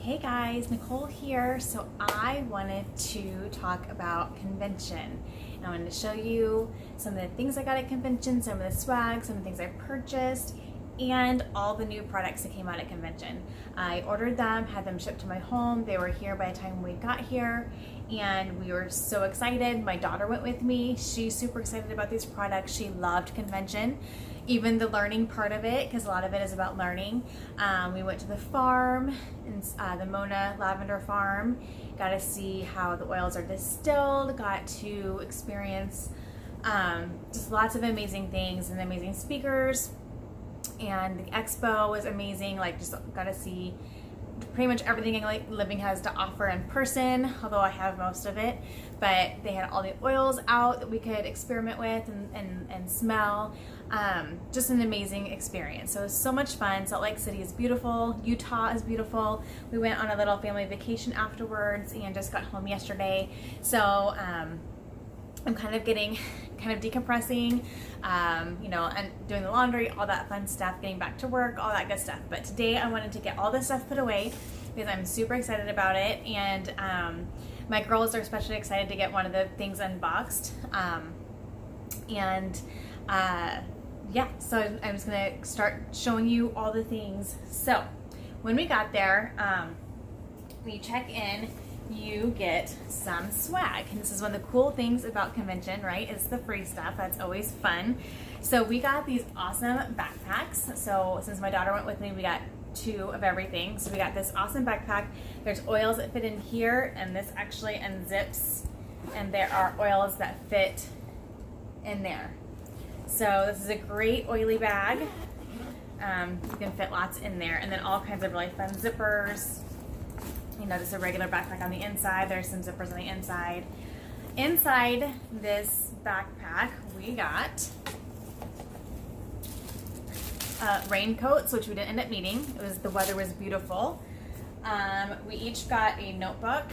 Hey guys, Nicole here. So I wanted to talk about convention. And I wanted to show you some of the things I got at convention, some of the swag, some of the things I purchased, and all the new products that came out at convention. I ordered them, had them shipped to my home. They were here by the time we got here, and we were so excited. My daughter went with me. She's super excited about these products. She loved convention, even the learning part of it, because a lot of it is about learning. We went to the farm, the Mona Lavender Farm, got to see how the oils are distilled, got to experience just lots of amazing things and amazing speakers. And the expo was amazing, like just got to see pretty much everything Like Living has to offer in person, although I have most of it. But they had all the oils out that we could experiment with and smell. Just an amazing experience. So it was so much fun. Salt Lake City is beautiful. Utah is beautiful. We went on a little family vacation afterwards and just got home yesterday. So I'm kind of decompressing, and doing the laundry, all that fun stuff, getting back to work, all that good stuff. But today I wanted to get all this stuff put away because I'm super excited about it. And my girls are especially excited to get one of the things unboxed. So I'm just going to start showing you all the things. So when we got there, we check in, you get some swag. And this is one of the cool things about convention, right? It's the free stuff. That's always fun. So we got these awesome backpacks. So since my daughter went with me, we got 2 of everything. So we got this awesome backpack. There's oils that fit in here, and this actually unzips, and there are oils that fit in there. So this is a great oily bag. You can fit lots in there, and then all kinds of really fun zippers. Just a regular backpack on the inside. There's some zippers on the inside. Inside this backpack, we got raincoats, which we didn't end up needing. The weather was beautiful. We each got a notebook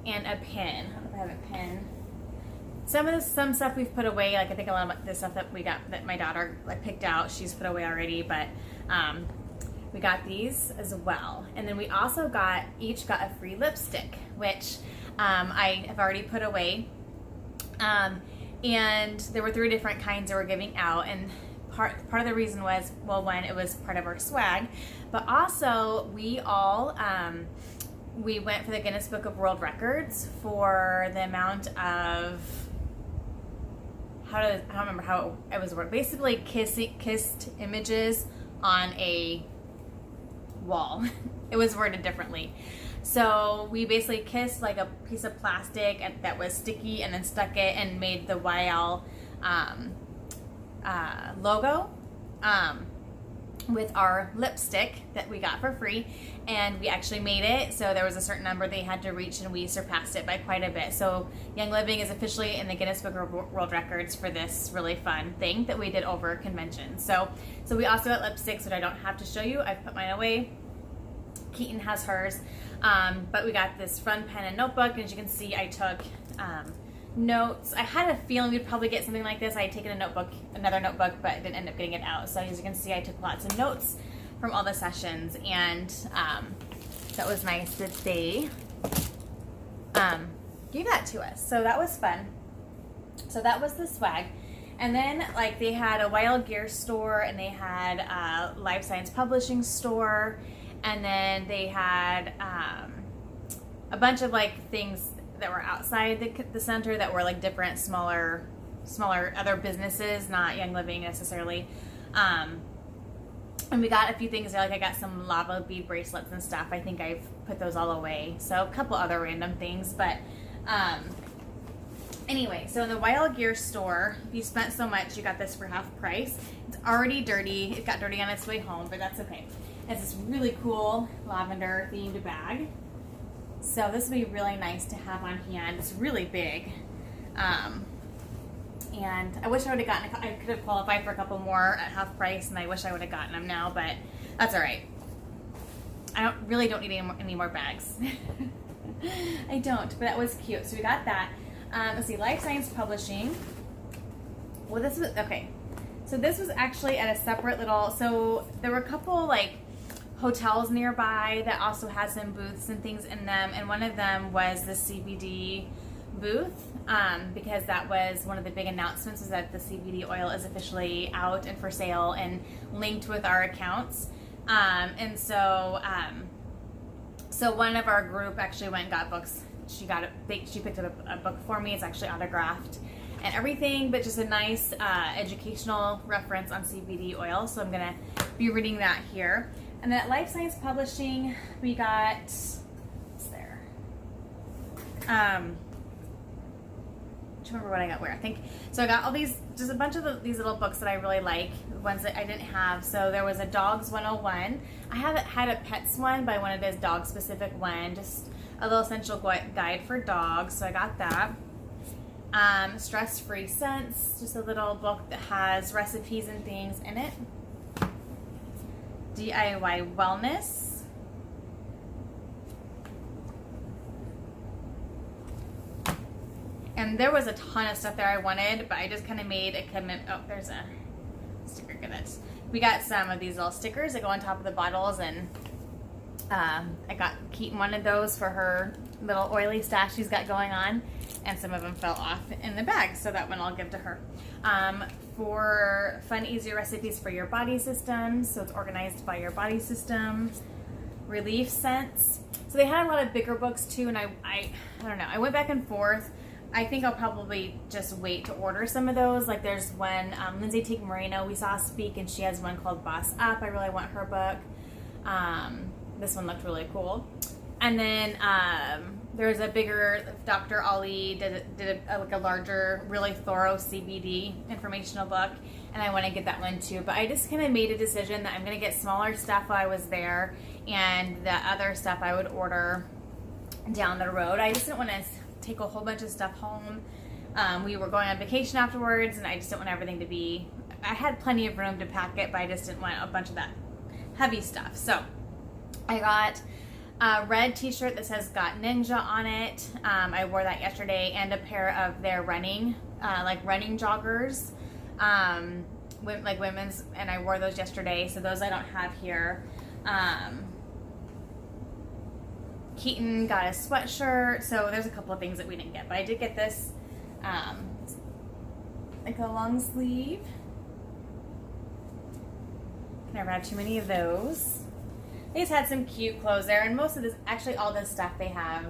and a pen. I don't know if I have a pen. Some stuff we've put away. Like I think a lot of the stuff that we got that my daughter picked out, she's put away already. But we got these as well. And then we also each got a free lipstick, which I have already put away. And there were 3 different kinds that we're giving out. And part of the reason was, well, one, it was part of our swag, but also we all, we went for the Guinness Book of World Records for the amount of, I don't remember how it was worded. Basically kissed images on a wall. It was worded differently. So we basically kissed like a piece of plastic that was sticky and then stuck it and made the YL logo with our lipstick that we got for free, and we actually made it. So there was a certain number they had to reach, and we surpassed it by quite a bit. So Young Living is officially in the Guinness Book of World Records for this really fun thing that we did over convention. So we also got lipsticks that I don't have to show you. I've put mine away. Keaton has hers, but we got this fun pen and notebook, and as you can see, I took notes. I had a feeling we'd probably get something like this. I had taken another notebook, but I didn't end up getting it out. So as you can see, I took lots of notes from all the sessions, and that was nice that they gave that to us. So that was fun. So that was the swag. And then they had a Wild Gear store, and they had a Life Science Publishing store, and then they had a bunch of things that were outside the center that were different, smaller other businesses, not Young Living necessarily. And we got a few things there, I got some lava bead bracelets and stuff. I think I've put those all away. So a couple other random things, but anyway, so in the Wild Gear store, if you spent so much, you got this for half price. It's already dirty. It got dirty on its way home, but that's okay. It's this really cool lavender themed bag. So this would be really nice to have on hand. It's really big. And I wish I would have gotten, I could have qualified for a couple more at half price, and I wish I would have gotten them now, but that's all right. I really don't need any more bags. I don't, but that was cute. So we got that. Let's see, Life Science Publishing. Well, this was, okay. So this was actually at a separate little, so there were a couple hotels nearby that also had some booths and things in them, and one of them was the CBD booth, because that was one of the big announcements, is that the CBD oil is officially out and for sale and linked with our accounts. So one of our group actually went and got books. She picked up a book for me. It's actually autographed and everything, but just a nice educational reference on CBD oil. So I'm gonna be reading that here. And then at Life Science Publishing, we got, what's there? I don't remember what I got where. I think so. I got all these, just a bunch of these little books that I really like, ones that I didn't have. So there was a Dogs 101. I haven't had a Pets one, but I wanted a dog specific one, just a little essential guide for dogs. So I got that. Stress Free Scents, just a little book that has recipes and things in it. DIY Wellness. And there was a ton of stuff there I wanted, but I just kind of made a commitment. Oh, there's a sticker. We got some of these little stickers that go on top of the bottles, and I got Keaton one of those for her little oily stash she's got going on, and some of them fell off in the bag, so that one I'll give to her. For fun, easy recipes for your body system, so it's organized by your body system. Relief Scents. So they had a lot of bigger books too, and I don't know. I went back and forth. I think I'll probably just wait to order some of those. Like there's one, Lindsay Teague Moreno, we saw speak, and she has one called Boss Up. I really want her book. This one looked really cool. And then there's a bigger, Dr. Ali did a larger, really thorough CBD informational book, and I want to get that one too. But I just kind of made a decision that I'm going to get smaller stuff while I was there, and the other stuff I would order down the road. I just didn't want to take a whole bunch of stuff home. We were going on vacation afterwards, and I just didn't want everything to be, I had plenty of room to pack it, but I just didn't want a bunch of that heavy stuff. So I got a red t-shirt that says Got Ninja on it. I wore that yesterday, and a pair of their running joggers, like women's, and I wore those yesterday, so those I don't have here. Keaton got a sweatshirt, so there's a couple of things that we didn't get, but I did get this, like a long sleeve. Never had too many of those. They just had some cute clothes there, and most of this, actually all this stuff they have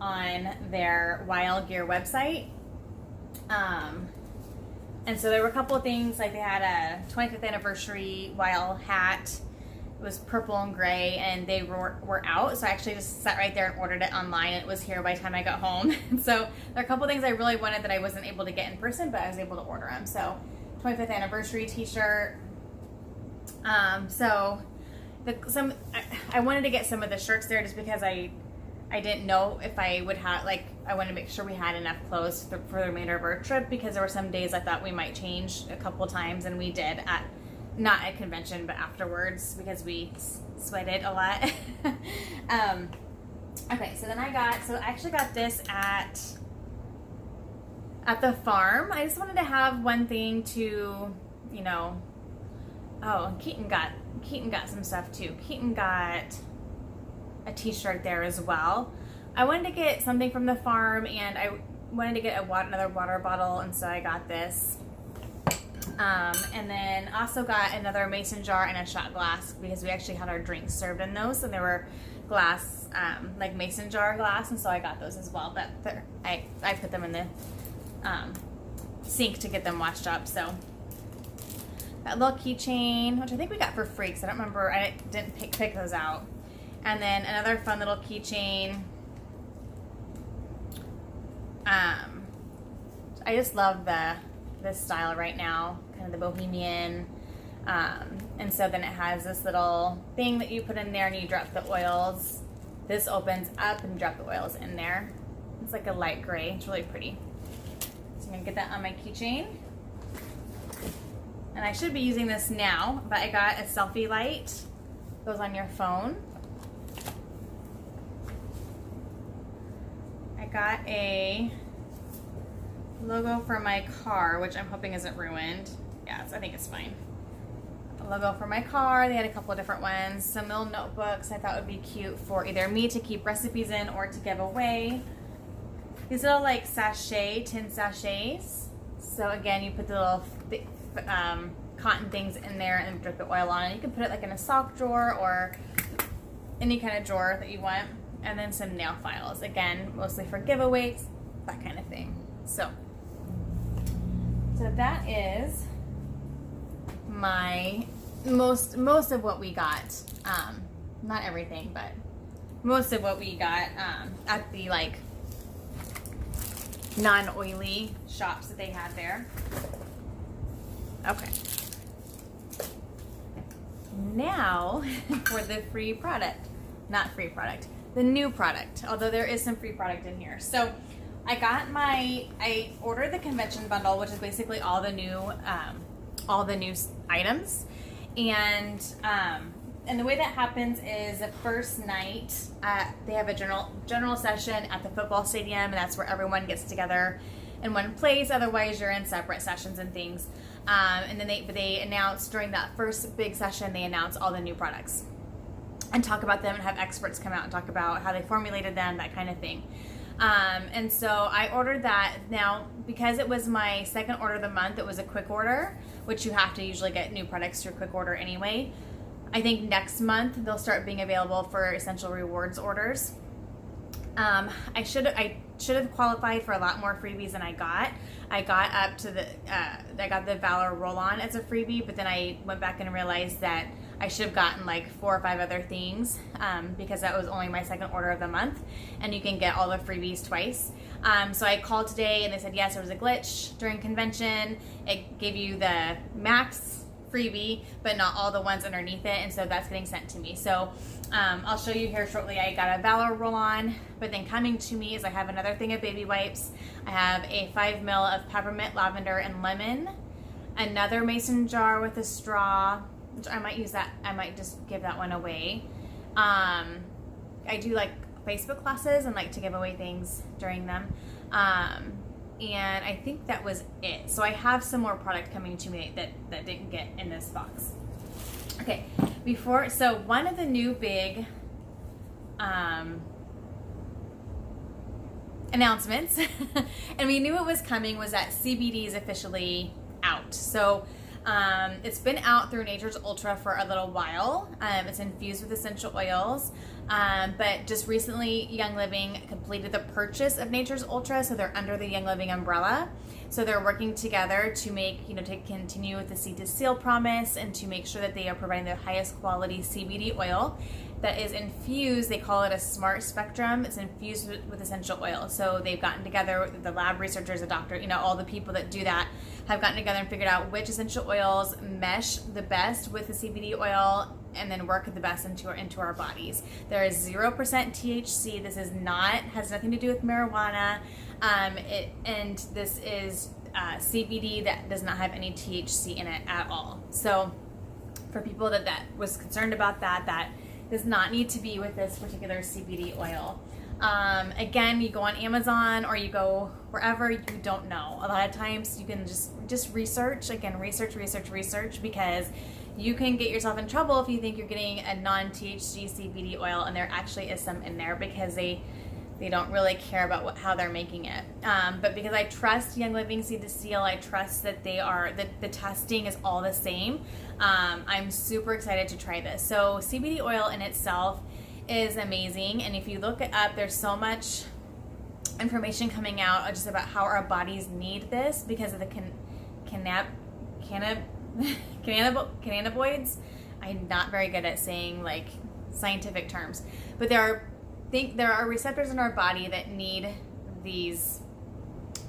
on their Wild Gear website. And so there were a couple of things, like they had a 25th anniversary Wild hat. It was purple and gray, and they were out, so I actually just sat right there and ordered it online, and it was here by the time I got home. So there are a couple of things I really wanted that I wasn't able to get in person, but I was able to order them. So 25th anniversary t-shirt. I wanted to get some of the shirts there just because I didn't know if I would have, like, I wanted to make sure we had enough clothes for the remainder of our trip, because there were some days I thought we might change a couple times, and we did, not at convention, but afterwards, because we sweated a lot. Okay, so then I actually got this at the farm. I just wanted to have one thing to, you know, oh, Keaton got some stuff too. Keaton got a t-shirt there as well. I wanted to get something from the farm, and I wanted to get another water bottle, and so I got this. And then also got another mason jar and a shot glass, because we actually had our drinks served in those, and they were glass, like mason jar glass, and so I got those as well. But I put them in the sink to get them washed up. So that little keychain, which I think we got for free, because I don't remember, I didn't pick those out. And then another fun little keychain. I just love this style right now, kind of the bohemian. And so then it has this little thing that you put in there, and you drop the oils. This opens up and you drop the oils in there. It's like a light gray. It's really pretty. So I'm gonna get that on my keychain. And I should be using this now, but I got a selfie light. Goes on your phone. I got a logo for my car, which I'm hoping isn't ruined. Yeah, I think it's fine. A logo for my car. They had a couple of different ones. Some little notebooks I thought would be cute for either me to keep recipes in or to give away. These little like tin sachets. So again, you put the little cotton things in there and drip the oil on it. You can put it like in a sock drawer or any kind of drawer that you want. And then some nail files. Again, mostly for giveaways, that kind of thing. So that is my most of what we got. Not everything, but most of what we got at the like non-oily shops that they had there. Okay. Now for the free product. Not free product. The new product. Although there is some free product in here. So I ordered the convention bundle, which is basically all the new items. And the way that happens is the first night they have a general session at the football stadium, and that's where everyone gets together in one place. Otherwise, you're in separate sessions and things. And then they announce during that first big session, they announce all the new products and talk about them and have experts come out and talk about how they formulated them, that kind of thing. And so I ordered that. Now, because it was my second order of the month, it was a quick order, which you have to usually get new products through quick order anyway. I think next month they'll start being available for Essential Rewards orders. I should have qualified for a lot more freebies than I got. I got up to I got the Valor Roll-On as a freebie, but then I went back and realized that I should have gotten like 4 or 5 other things because that was only my second order of the month, and you can get all the freebies twice. So I called today and they said yes, there was a glitch during convention. It gave you the max freebie, but not all the ones underneath it, and so that's getting sent to me. So I'll show you here shortly. I got a Valor Roll-On, but then coming to me is I have another thing of baby wipes. I have a 5 ml of peppermint, lavender, and lemon. Another mason jar with a straw, which I might use that. I might just give that one away. I do like Facebook classes and like to give away things during them. And I think that was it. So I have some more product coming to me that didn't get in this box. Okay, so one of the new big announcements, and we knew it was coming, was that CBD is officially out. So it's been out through Nature's Ultra for a little while. It's infused with essential oils, but just recently Young Living completed the purchase of Nature's Ultra, so they're under the Young Living umbrella. So they're working together to make, to continue with the Seed to Seal promise and to make sure that they are providing the highest quality CBD oil that is infused. They call it a smart spectrum. It's infused with essential oil. So they've gotten together, the lab researchers, the doctor, all the people that do that have gotten together and figured out which essential oils mesh the best with the CBD oil and then work the best into our bodies. There is 0% THC. This has nothing to do with marijuana. This is CBD that does not have any THC in it at all. So for people that was concerned about that does not need to be with this particular CBD oil. Again, you go on Amazon or you go wherever, you don't know. A lot of times you can just research, because you can get yourself in trouble if you think you're getting a non-THC CBD oil and there actually is some in there, because they don't really care about how they're making it. But because I trust Young Living Seed to Seal, I trust that the testing is all the same. I'm super excited to try this. So CBD oil in itself is amazing, and if you look it up, there's so much information coming out just about how our bodies need this because of the cannabinoids. I'm not very good at saying like scientific terms, but there are receptors in our body that need these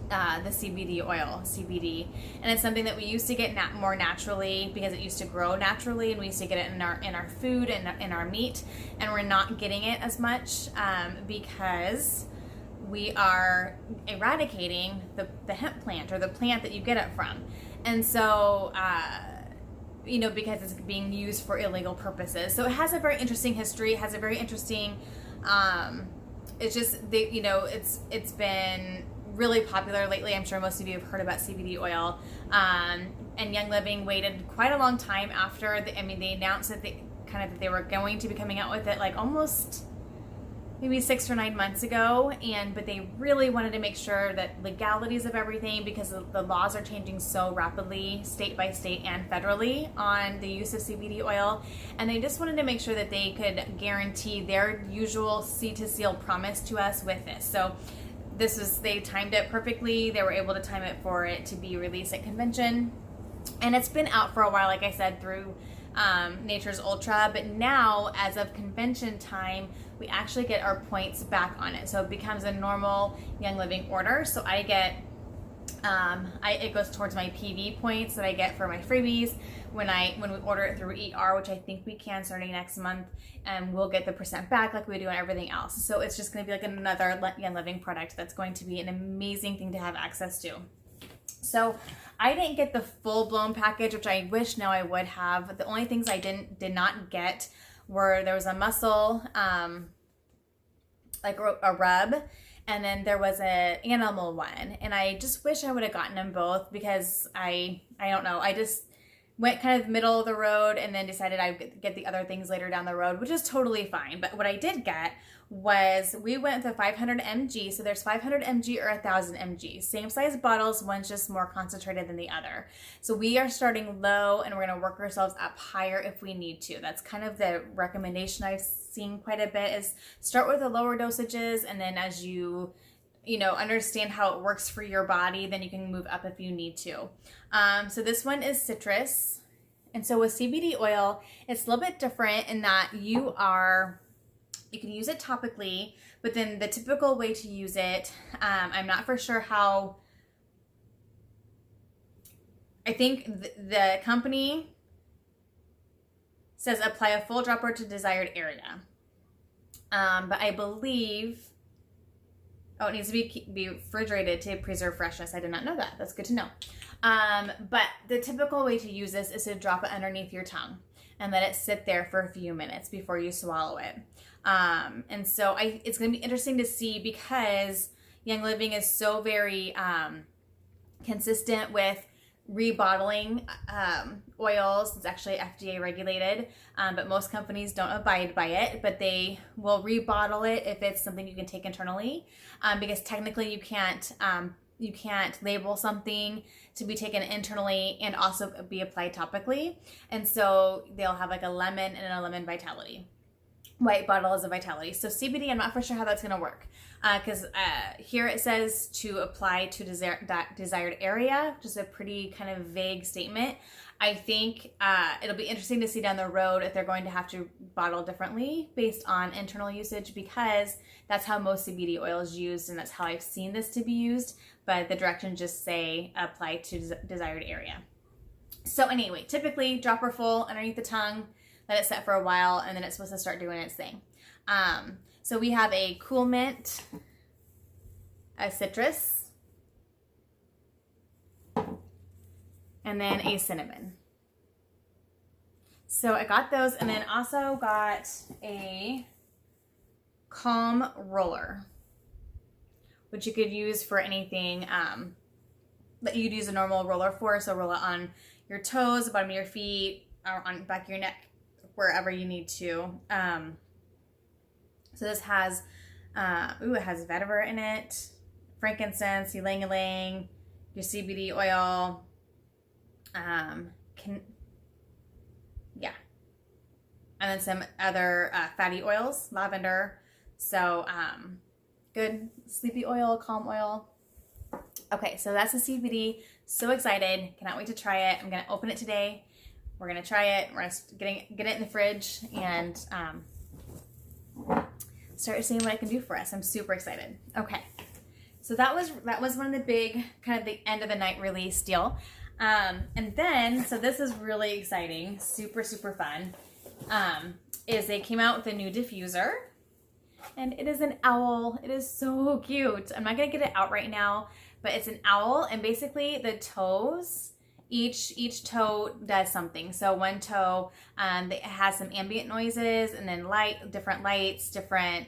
the CBD oil, CBD, and it's something that we used to get more naturally because it used to grow naturally, and we used to get it in our food and in our meat, and we're not getting it as much because we are eradicating the hemp plant or the plant that you get it from, and so because it's being used for illegal purposes. So it has a very interesting history. It has a very interesting. It's just it's been really popular lately. I'm sure most of you have heard about CBD oil. And Young Living waited quite a long time after they announced that they were going to be coming out with it like almost maybe 6 or 9 months ago, but they really wanted to make sure that legalities of everything, because the laws are changing so rapidly state by state and federally on the use of CBD oil, and they just wanted to make sure that they could guarantee their usual seed to seal promise to us with this. So they timed it perfectly. They were able to time it for it to be released at convention, and it's been out for a while, like I said, through Nature's Ultra, but now as of convention time, we actually get our points back on it, so it becomes a normal Young Living order. So I get it goes towards my PV points that I get for my freebies when we order it through ER, which I think we can starting next month, and we'll get the percent back like we do on everything else. So it's just going to be like another Young Living product that's going to be an amazing thing to have access to. So I didn't get the full-blown package, which I wish now I would have. The only things I did not get were, there was a muscle, like a rub, and then there was an animal one. And I just wish I would have gotten them both, because I don't know, I just went kind of middle of the road and then decided I'd get the other things later down the road, which is totally fine. But what I did get was, we went with the 500 mg. So there's 500 mg or 1000 mg, same size bottles, one's just more concentrated than the other. So we are starting low and we're going to work ourselves up higher if we need to. That's kind of the recommendation I've seen quite a bit, is start with the lower dosages, and then as you understand how it works for your body, then you can move up if you need to. So this one is citrus. And so with CBD oil, it's a little bit different in that you can use it topically, but then the typical way to use it, I'm not for sure how, I think the company says apply a full dropper to desired area. But I believe, it needs to be refrigerated to preserve freshness. I did not know that. That's good to know. But the typical way to use this is to drop it underneath your tongue and let it sit there for a few minutes before you swallow it. And so it's going to be interesting to see, because Young Living is so very consistent with rebottling oils. It's actually FDA regulated, but most companies don't abide by it, but they will rebottle it if it's something you can take internally, because technically you can't label something to be taken internally and also be applied topically. And so they'll have like a lemon and a lemon vitality. White bottle is a vitality. So CBD, I'm not for sure how that's going to work, because here it says to apply to desired area, just a pretty kind of vague statement. I think it'll be interesting to see down the road if they're going to have to bottle differently based on internal usage, because that's how most CBD oil is used, and that's how I've seen this to be used, but the directions just say apply to desired area. So anyway, typically dropper full underneath the tongue, let it set for a while, and then it's supposed to start doing its thing. So we have a cool mint, a citrus, and then a cinnamon. So I got those, and then also got a calm roller, which you could use for anything that you'd use a normal roller for. So roll it on your toes, the bottom of your feet, or on the back of your neck, wherever you need to. So this has, it has vetiver in it, frankincense, ylang-ylang, your CBD oil, and then some other fatty oils, lavender. So good sleepy oil, calm oil. Okay, so that's the CBD. So excited, cannot wait to try it. I'm gonna open it today. We're gonna try it. We're gonna get it in the fridge and start seeing what it can do for us. I'm super excited. Okay, so that was one of the big, kind of the end of the night release deal. And then, so this is really exciting, super, super fun, is they came out with a new diffuser, and it is an owl. It is so cute. I'm not gonna get it out right now, but it's an owl, and basically the toes, each toe does something. So one toe, it has some ambient noises, and then different lights, different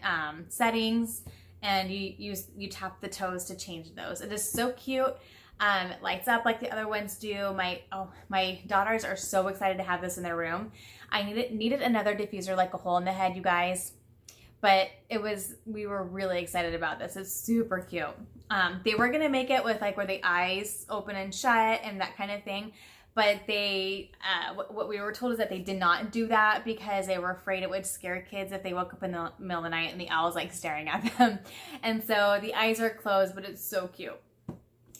settings, and you tap the toes to change those. It is so cute. It lights up like the other ones do. My daughters are so excited to have this in their room. I needed another diffuser like a hole in the head, you guys, but we were really excited about this. It's super cute. They were gonna make it with like where the eyes open and shut and that kind of thing, but what we were told is that they did not do that because they were afraid it would scare kids if they woke up in the middle of the night and the owl's like staring at them. And so the eyes are closed, but it's so cute.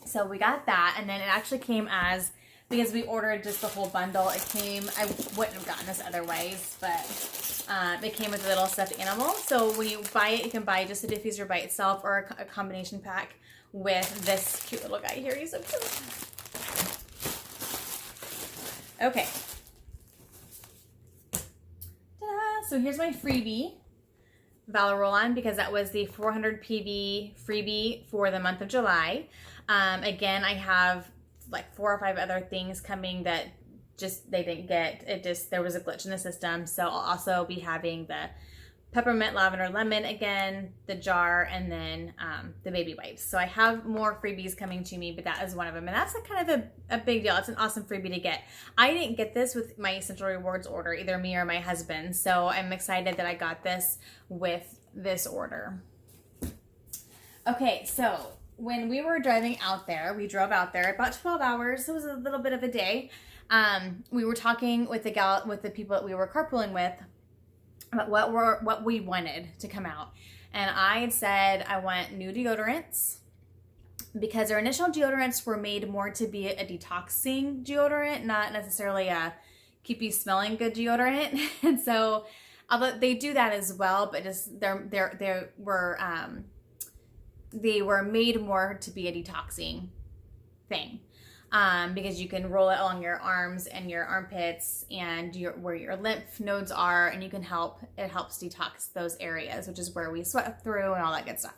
So we got that, and then it actually came because we ordered just the whole bundle, I wouldn't have gotten this otherwise, but it came with a little stuffed animal. So when you buy it, you can buy just a diffuser by itself or a combination pack with this cute little guy here. He's so cute. Okay. Ta-da! So here's my freebie, Valor Roll-On, because that was the 400 PV freebie for the month of July. Again, I have like 4 or 5 other things coming that they didn't get. There was a glitch in the system. So I'll also be having the peppermint, lavender, lemon again, the jar, and then the baby wipes. So I have more freebies coming to me, but that is one of them. And that's kind of a big deal. It's an awesome freebie to get. I didn't get this with my Essential Rewards order, either me or my husband. So I'm excited that I got this with this order. Okay, so when we were driving out there, we drove out there about 12 hours. It was a little bit of a day. We were talking with the people that we were carpooling with about what we wanted to come out. And I had said I want new deodorants because our initial deodorants were made more to be a detoxing deodorant, not necessarily a keep you smelling good deodorant. And so, although they do that as well, but just they were made more to be a detoxing thing, because you can roll it along your arms and your armpits and where your lymph nodes are, and it helps detox those areas, which is where we sweat through and all that good stuff.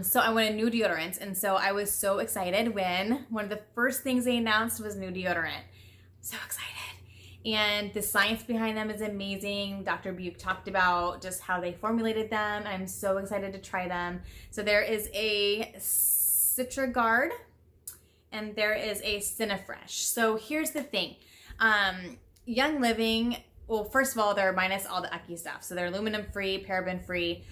So I wanted new deodorants, and so I was so excited when one of the first things they announced was new deodorant. So excited. And the science behind them is amazing. Dr. Buke talked about just how they formulated them. I'm so excited to try them. So there is a CitraGuard and there is a Cinefresh. So here's the thing. Young Living, well, first of all, they're minus all the icky stuff. So they're aluminum free, paraben free.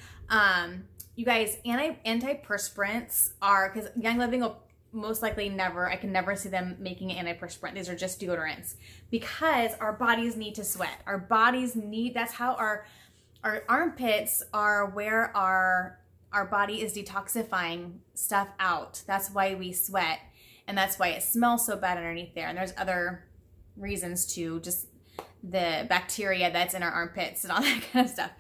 You guys, antiperspirants are, because Young Living will most likely I can never see them making an antiperspirant. These are just deodorants because our bodies need to sweat. That's how our armpits are where our body is detoxifying stuff out. That's why we sweat, and that's why it smells so bad underneath there. And there's other reasons too, just the bacteria that's in our armpits and all that kind of stuff.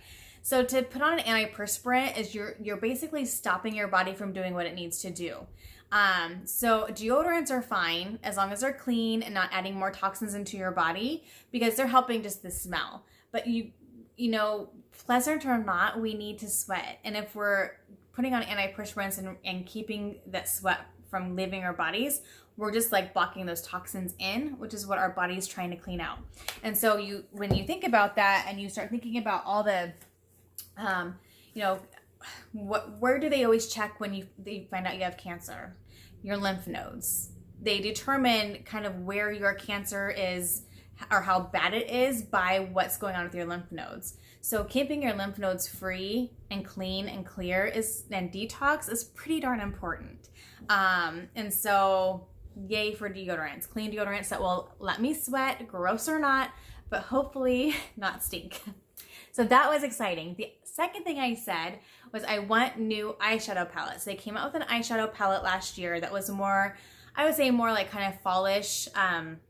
So to put on an antiperspirant is you're basically stopping your body from doing what it needs to do. So deodorants are fine as long as they're clean and not adding more toxins into your body, because they're helping just the smell. But you know, pleasant or not, we need to sweat. And if we're putting on antiperspirants and keeping that sweat from leaving our bodies, we're just like blocking those toxins in, which is what our body's trying to clean out. And so when you think about that and you start thinking about all the, where do they always check when they find out you have cancer? Your lymph nodes. They determine kind of where your cancer is or how bad it is by what's going on with your lymph nodes. So keeping your lymph nodes free and clean and clear and detox is pretty darn important. And so yay for deodorants, clean deodorants that will let me sweat, gross or not, but hopefully not stink. So that was exciting. The second thing I said was I want new eyeshadow palettes. They came out with an eyeshadow palette last year that was more, I would say more like kind of fallish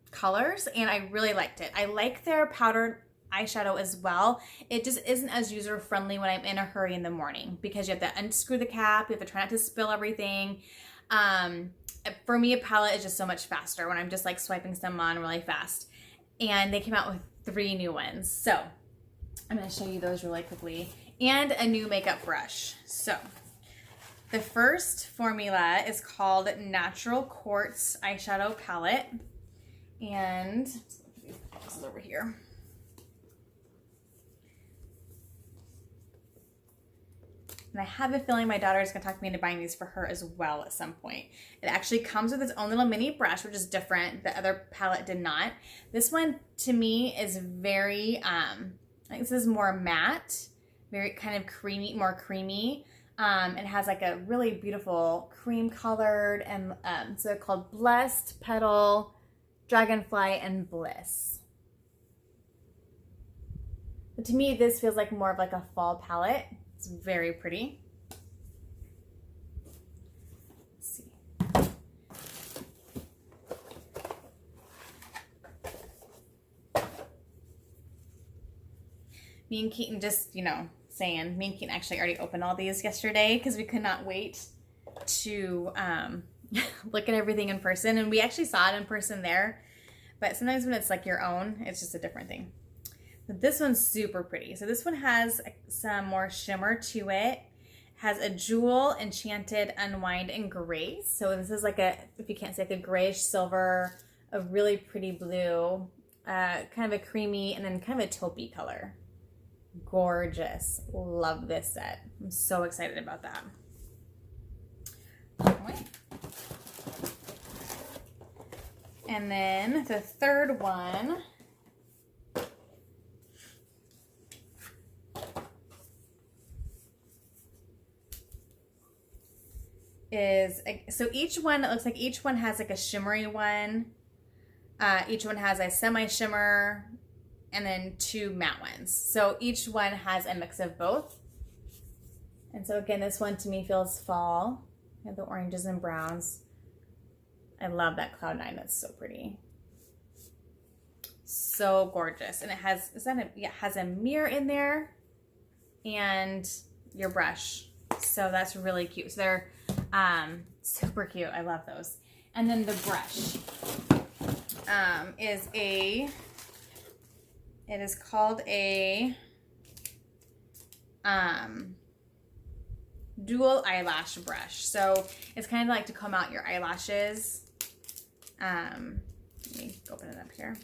colors, and I really liked it. I like their powdered eyeshadow as well. It just isn't as user friendly when I'm in a hurry in the morning because you have to unscrew the cap, you have to try not to spill everything. For me, a palette is just so much faster when I'm just like swiping some on really fast. And they came out with 3 new ones. So I'm going to show you those really quickly, and a new makeup brush. So the first formula is called Natural Quartz Eyeshadow Palette, and this is over here. And I have a feeling my daughter is going to talk me into buying these for her as well at some point. It actually comes with its own little mini brush, which is different. The other palette did not. This one, to me, is very, I think this is more matte, very kind of creamy, more creamy. It has like a really beautiful cream colored, and so they're called Blessed, Petal, Dragonfly, and Bliss. But to me, this feels like more of like a fall palette. It's very pretty. Let's see. Me and Keaton just, saying, me and Keaton actually already opened all these yesterday because we could not wait to look at everything in person. And we actually saw it in person there. But sometimes when it's like your own, it's just a different thing. But this one's super pretty. So this one has some more shimmer to it. Has a jewel, enchanted, unwind, and grace. So this is like a, if you can't see, like a grayish silver, a really pretty blue, kind of a creamy, and then kind of a taupey color. Gorgeous. Love this set. I'm so excited about that. All right. And then the third one is, so each one, it looks like each one has like a shimmery one. Each one has a semi-shimmer and then 2 matte ones. So each one has a mix of both. And so again, this one to me feels fall. You have the oranges and browns. I love that Cloud 9. That's so pretty. So gorgeous. And it has, it has a mirror in there and your brush. So that's really cute. So they're super cute. I love those. And then the brush is it is called a dual eyelash brush. So it's kind of like to comb out your eyelashes. Let me open it up here.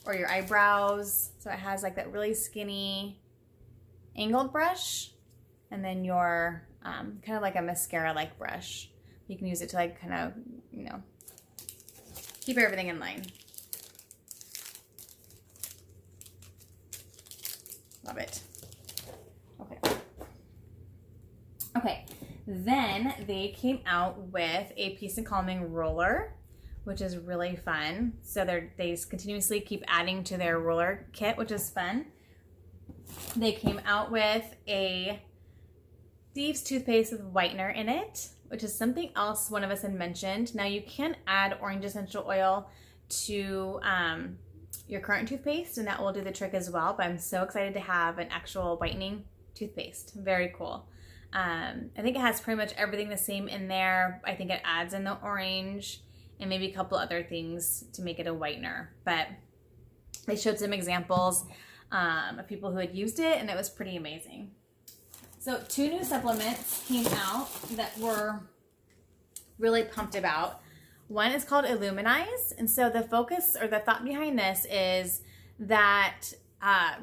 Or your eyebrows. So it has like that really skinny angled brush, and then your kind of like a mascara like brush. You can use it to like kind of, keep everything in line. Love it. Okay, then they came out with a Peace and Calming roller, which is really fun. So they continuously keep adding to their roller kit, which is fun. They came out with a Thieves toothpaste with whitener in it, which is something else one of us had mentioned. Now you can add orange essential oil to your current toothpaste, and that will do the trick as well. But I'm so excited to have an actual whitening toothpaste. Very cool. I think it has pretty much everything the same in there. I think it adds in the orange and maybe a couple other things to make it a whitener. But they showed some examples of people who had used it, and it was pretty amazing. So 2 new supplements came out that we're really pumped about. One is called Illuminize. And so the focus or the thought behind this is that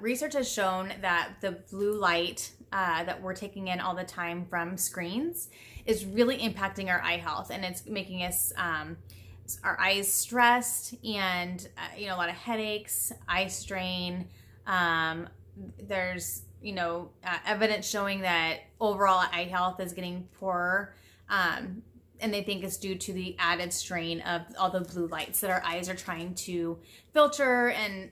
research has shown that the blue light that we're taking in all the time from screens is really impacting our eye health, and it's making us our eyes stressed and a lot of headaches, eye strain. There's evidence showing that overall eye health is getting poorer, and they think it's due to the added strain of all the blue lights that our eyes are trying to filter. And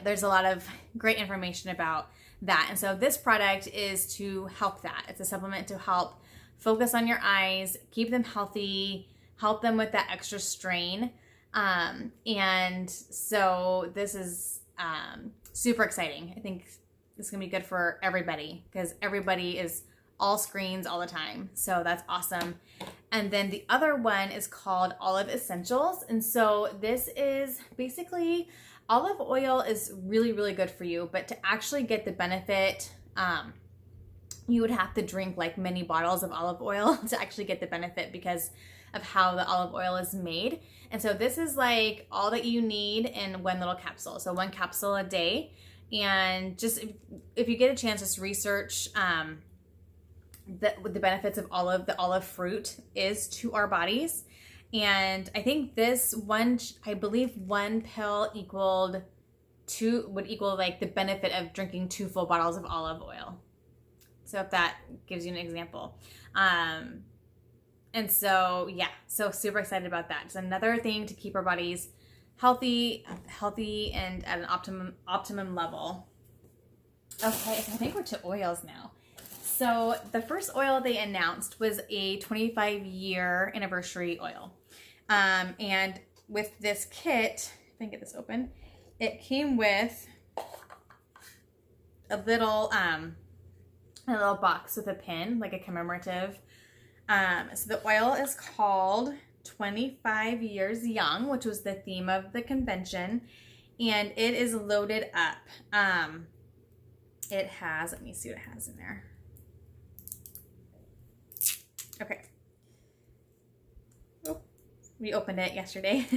there's a lot of great information about that. And so this product is to help that. It's a supplement to help focus on your eyes, keep them healthy, help them with that extra strain. And so this is super exciting. I think it's gonna be good for everybody because everybody is all screens all the time. So that's awesome. And then the other one is called Olive Essentials. And so this is basically, olive oil is really, really good for you, but to actually get the benefit, you would have to drink like many bottles of olive oil to actually get the benefit, because of how the olive oil is made. And so this is like all that you need in one little capsule. So one capsule a day. And just if you get a chance, just research the benefits of the olive fruit is to our bodies. And I think this one, I believe one pill would equal like the benefit of drinking 2 full bottles of olive oil. So if that gives you an example. And so, yeah, so super excited about that. It's another thing to keep our bodies healthy and at an optimum level. Okay, so I think we're to oils now. So the first oil they announced was a 25-year anniversary oil. And with this kit, if I can get this open, it came with a little box with a pin, like a commemorative. So the oil is called 25 Years Young, which was the theme of the convention, and it is loaded up. It has, let me see what it has in there. Okay. Oh, we opened it yesterday.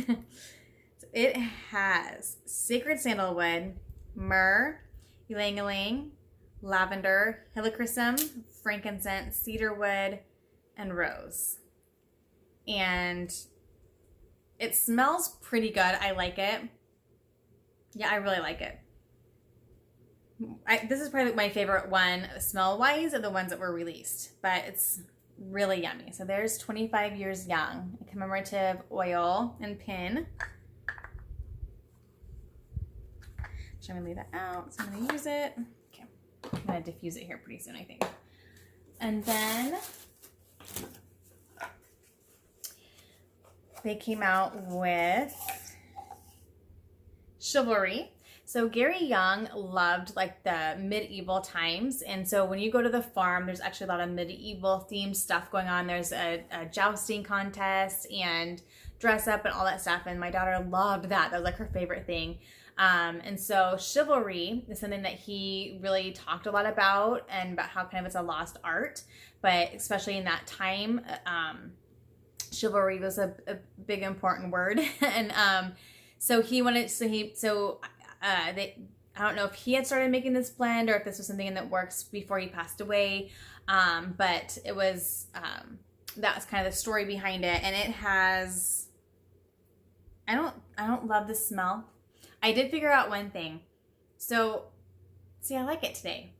So it has sacred sandalwood, myrrh, ylang-ylang, lavender, helichrysum, frankincense, cedarwood, and rose. And it smells pretty good. I like it. Yeah, I really like it. This is probably my favorite one smell-wise of the ones that were released, but it's really yummy. So there's 25 Years Young, a commemorative oil and pin. So I'm gonna leave that out. So I'm gonna use it. Okay, I'm gonna diffuse it here pretty soon, I think. And then they came out with Chivalry. So Gary Young loved like the medieval times. And so when you go to the farm, there's actually a lot of medieval themed stuff going on. There's a jousting contest and dress up and all that stuff. And my daughter loved that. That was like her favorite thing. And so Chivalry is something that he really talked a lot about, and about how kind of it's a lost art, but especially in that time, chivalry was a big important word. And so he wanted, I don't know if he had started making this blend or if this was something in the works before he passed away, but it was that was kind of the story behind it. And it has, I don't love the smell. I did figure out one thing. So, see, I like it today.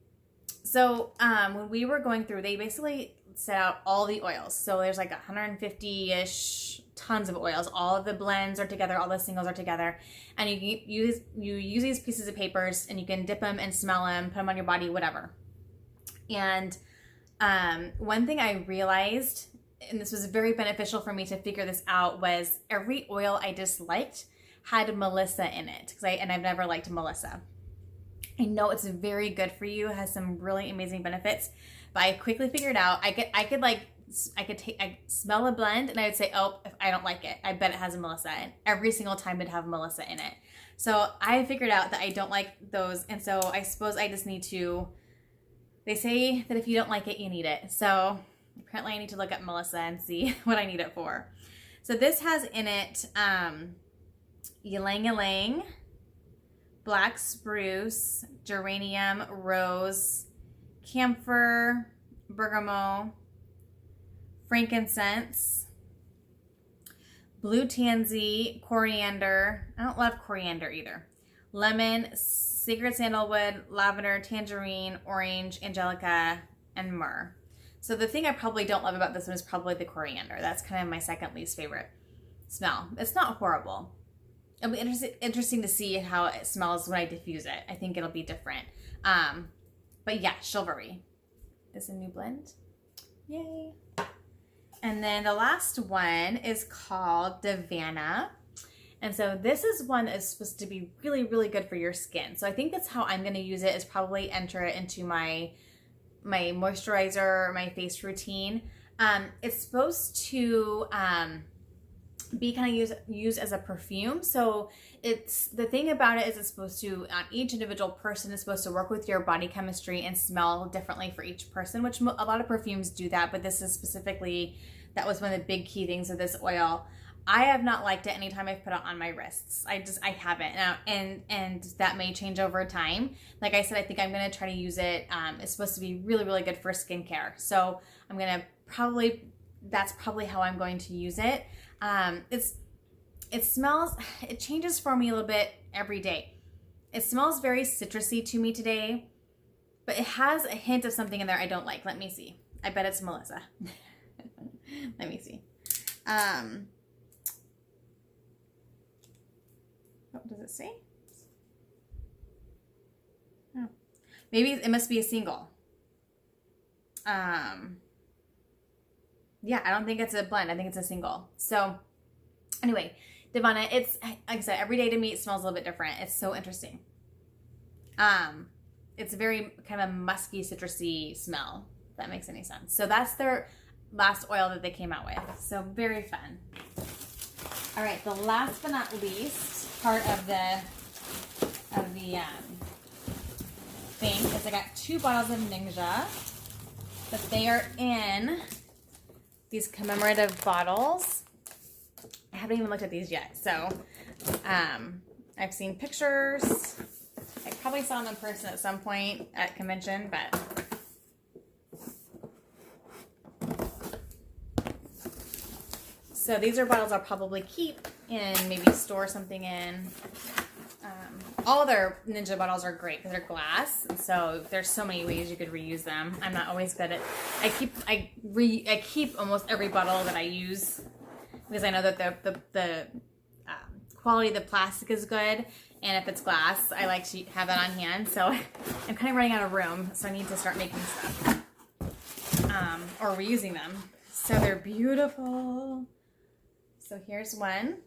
So, when we were going through, they basically set out all the oils. So there's like 150-ish tons of oils. All of the blends are together. All the singles are together. And you use these pieces of papers, and you can dip them and smell them, put them on your body, whatever. And one thing I realized, and this was very beneficial for me to figure this out, was every oil I disliked had Melissa in it, and I've never liked Melissa. I know it's very good for you, it has some really amazing benefits, but I quickly figured out I could smell a blend and I would say, oh, if I don't like it, I bet it has a Melissa, and every single time it'd have Melissa in it. So I figured out that I don't like those, and so I suppose I just need to, they say that if you don't like it, you need it. So apparently I need to look up Melissa and see what I need it for. So this has in it ylang-ylang, black spruce, geranium, rose, camphor, bergamot, frankincense, blue tansy, coriander. I don't love coriander either. Lemon, sacred sandalwood, lavender, tangerine, orange, angelica, and myrrh. So the thing I probably don't love about this one is probably the coriander. That's kind of my second least favorite smell. It's not horrible. It'll be interesting to see how it smells when I diffuse it. I think it'll be different. But yeah, Chivalry is a new blend. Yay. And then the last one is called Davana. And so this is one that is supposed to be really, really good for your skin. So I think that's how I'm going to use it, is probably enter it into my moisturizer, my face routine. It's supposed to be kind of used as a perfume. So it's, the thing about it is it's supposed to, each individual person is supposed to work with your body chemistry and smell differently for each person, which a lot of perfumes do that, but this is specifically That was one of the big key things of this oil. I have not liked it anytime I've put it on my wrists. I haven't. And that may change over time. Like I said, I think I'm going to try to use it. It's supposed to be really, really good for skincare. So I'm going to that's probably how I'm going to use it. It changes for me a little bit every day. It smells very citrusy to me today, but it has a hint of something in there I don't like. Let me see. I bet it's Melissa. Let me see. What does it say? Oh. Maybe it must be a single. Yeah, I don't think it's a blend. I think it's a single. So anyway, Devana, it's, like I said, every day to me it smells a little bit different. It's so interesting. It's a very kind of a musky, citrusy smell, if that makes any sense. So that's their last oil that they came out with. So very fun. All right, the last but not least part of the thing is I got 2 bottles of Ningxia, but they are in these commemorative bottles. I haven't even looked at these yet, so I've seen pictures. I probably saw them in person at some point at convention, but so these are bottles I'll probably keep and maybe store something in. All their Ninja bottles are great because they're glass, and so there's so many ways you could reuse them. I'm not always good at. I keep almost every bottle that I use because I know that the quality of the plastic is good, and if it's glass, I like to have that on hand. So I'm kind of running out of room, so I need to start making stuff or reusing them. So they're beautiful. So here's one.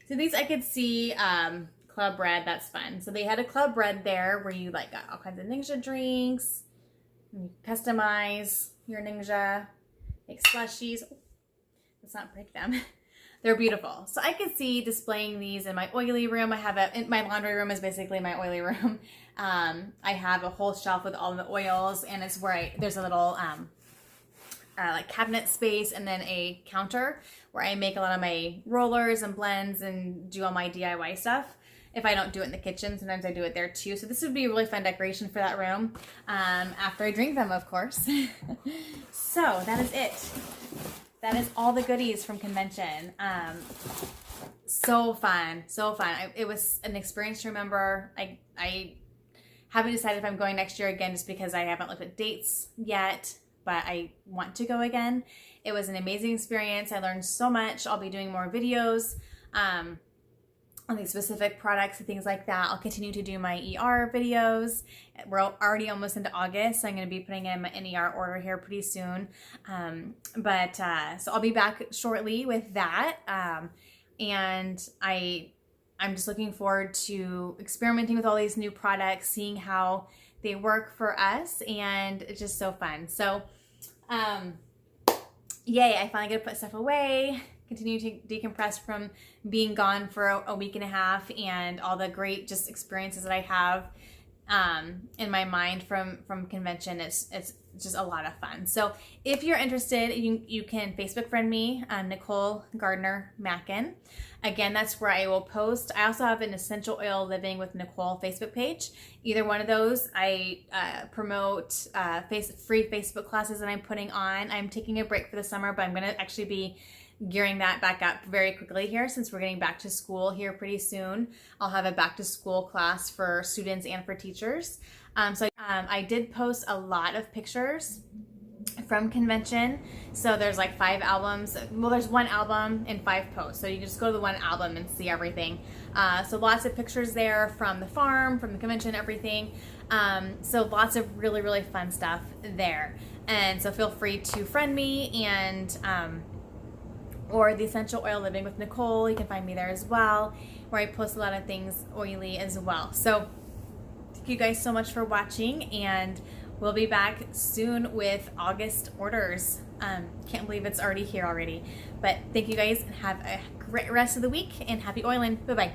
So these I could see Club Red, that's fun. So they had a Club Red there where you like got all kinds of Ningxia drinks. And you customize your Ningxia, make slushies. Oh, let's not break them. They're beautiful. So I could see displaying these in my oily room. My laundry room is basically my oily room. I have a whole shelf with all the oils, and it's where there's a little like cabinet space and then a counter where I make a lot of my rollers and blends and do all my DIY stuff. If I don't do it in the kitchen, sometimes I do it there too. So this would be a really fun decoration for that room after I drink them, of course. So that is it. That is all the goodies from convention. So fun, so fun. It was an experience to remember. I haven't decided if I'm going next year again just because I haven't looked at dates yet, but I want to go again. It was an amazing experience. I learned so much. I'll be doing more videos on these specific products and things like that. I'll continue to do my ER videos. We're already almost into August, so I'm going to be putting in an ER order here pretty soon. So I'll be back shortly with that. And I'm just looking forward to experimenting with all these new products, seeing how they work for us, and it's just so fun. So, yay, I finally get to put stuff away, continue to decompress from being gone for a week and a half, and all the great just experiences that I have in my mind from convention. It's just a lot of fun. So if you're interested, you can Facebook friend me, Nicole Gardner Mackin. Again, that's where I will post. I also have an Essential Oil Living with Nicole Facebook page. Either one of those, I promote free Facebook classes that I'm putting on. I'm taking a break for the summer, but I'm going to actually be gearing that back up very quickly here since we're getting back to school here pretty soon. I'll have a back to school class for students and for teachers. I did post a lot of pictures from convention. So there's like 5 albums. Well, there's 1 album and 5 posts. So you just go to the 1 album and see everything. So lots of pictures there from the farm, from the convention, everything. So lots of really, really fun stuff there. And so feel free to friend me and or the Essential Oil Living with Nicole. You can find me there as well, where I post a lot of things oily as well. So thank you guys so much for watching, and we'll be back soon with August orders. Can't believe it's already here already. But thank you guys, and have a great rest of the week, and happy oiling. Bye-bye.